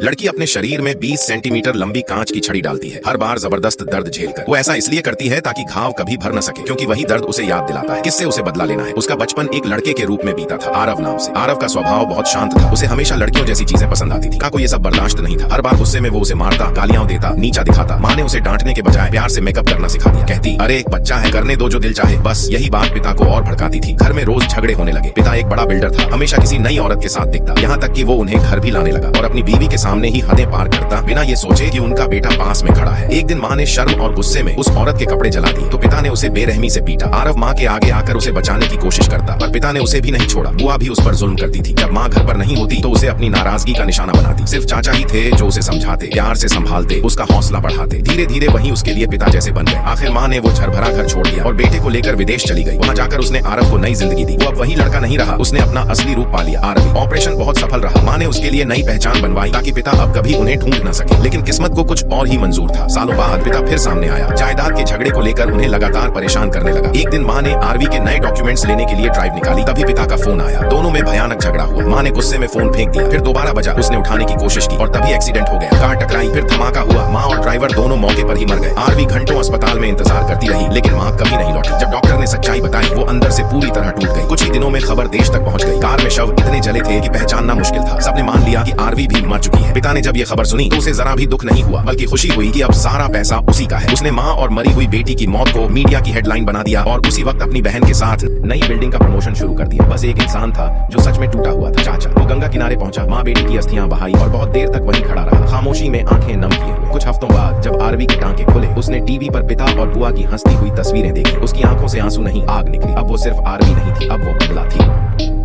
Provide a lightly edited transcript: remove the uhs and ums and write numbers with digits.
लड़की अपने शरीर में 20 सेंटीमीटर लंबी कांच की छड़ी डालती है, हर बार जबरदस्त दर्द झेलकर। वो ऐसा इसलिए करती है ताकि घाव कभी भर न सके, क्योंकि वही दर्द उसे याद दिलाता है किससे उसे बदला लेना है। उसका बचपन एक लड़के के रूप में बीता था, आरव नाम से। आरव का स्वभाव बहुत शांत था, उसे हमेशा लड़कियों जैसी चीजें पसंद आती थी। को ये सब बर्दाश्त नहीं था। हर बार गुस्से में वो उसे मारता, गालियां देता, नीचा दिखाता। माँ ने उसे डांटने के बजाय प्यार से मेकअप करना सिखा दिया। कहती, अरे एक बच्चा है, करने दो जो दिल चाहे। बस यही बात पिता को और भड़काती थी। घर में रोज झगड़े होने लगे। पिता एक बड़ा बिल्डर था, हमेशा किसी नई औरत के साथ दिखता, यहाँ तक कि वो उन्हें घर भी लाने लगा और अपनी बीवी के सामने ही हदें पार करता, बिना ये सोचे कि उनका बेटा पास में खड़ा है। एक दिन माँ ने शर्म और गुस्से में उस औरत के कपड़े जला दिए तो पिता ने उसे बेरहमी से पीटा। आरव माँ के आगे आकर उसे बचाने की कोशिश करता, पर पिता ने उसे भी नहीं छोड़ा। बुआ भी उस पर जुल्म करती थी। जब माँ घर पर नहीं होती तो उसे अपनी नाराजगी का निशाना बनाती। सिर्फ चाचा ही थे जो उसे समझाते, प्यार से संभालते, उसका हौसला बढ़ाते। धीरे धीरे वही उसके लिए पिता जैसे बन गए। आखिर माँ ने वो झरभरा घर छोड़ दिया और बेटे को लेकर विदेश चली गई। वहाँ जाकर उसने आरव को नई जिंदगी दी। वो अब वही लड़का नहीं रहा, उसने अपना असली रूप पा लिया, आरवी। ऑपरेशन बहुत सफल रहा। माँ ने उसके लिए नई पहचान बनवाई ताकि पिता अब कभी उन्हें ढूंढ न सके। लेकिन किस्मत को कुछ और ही मंजूर था। सालों बाद पिता फिर सामने आया। जायदाद के झगड़े को लेकर उन्हें लगातार परेशान करने लगा। एक दिन माँ ने आरवी के नए डॉक्यूमेंट्स लेने के लिए ड्राइव निकाली, तभी पिता का फोन आया। दोनों में भयानक झगड़ा हुआ। माँ ने गुस्से में फोन फेंक दिया, फिर दोबारा बजा। उसने उठाने की कोशिश की और तभी एक्सीडेंट हो गया। कार टकराई, फिर धमाका हुआ। माँ और ड्राइवर दोनों मौके पर ही मर गए। आरवी घंटों अस्पताल में इंतजार करती रही, लेकिन माँ कभी नहीं लौटी। जब डॉक्टर ने सच्चाई बताई, वो अंदर से पूरी तरह टूट गई। कुछ ही दिनों में खबर देश तक पहुंच गई। कार में शव इतने जले थे कि पहचानना मुश्किल था। सबने मान लिया कि आरवी भी मर चुकी है। पिता ने जब ये खबर सुनी तो उसे जरा भी दुख नहीं हुआ, बल्कि खुशी हुई कि अब सारा पैसा उसी का है। उसने माँ और मरी हुई बेटी की मौत को मीडिया की हेडलाइन बना दिया और उसी वक्त अपनी बहन के साथ नई बिल्डिंग का प्रमोशन शुरू कर दिया। बस एक इंसान था जो सच में टूटा हुआ था, चाचा। वो गंगा किनारे पहुंचा, माँ बेटी की अस्थियां बहाई और बहुत देर तक वहीं खड़ा रहा, खामोशी में आंखें नम किए हुए। कुछ हफ्तों बाद जब आरवी के टांके खुले, उसने टीवी पर पिता और बुआ की हंसती हुई तस्वीरें देखी। उसकी आंखों से आंसू नहीं, आग निकली। अब वो सिर्फ आरवी नहीं थी, अब वो बदला थी।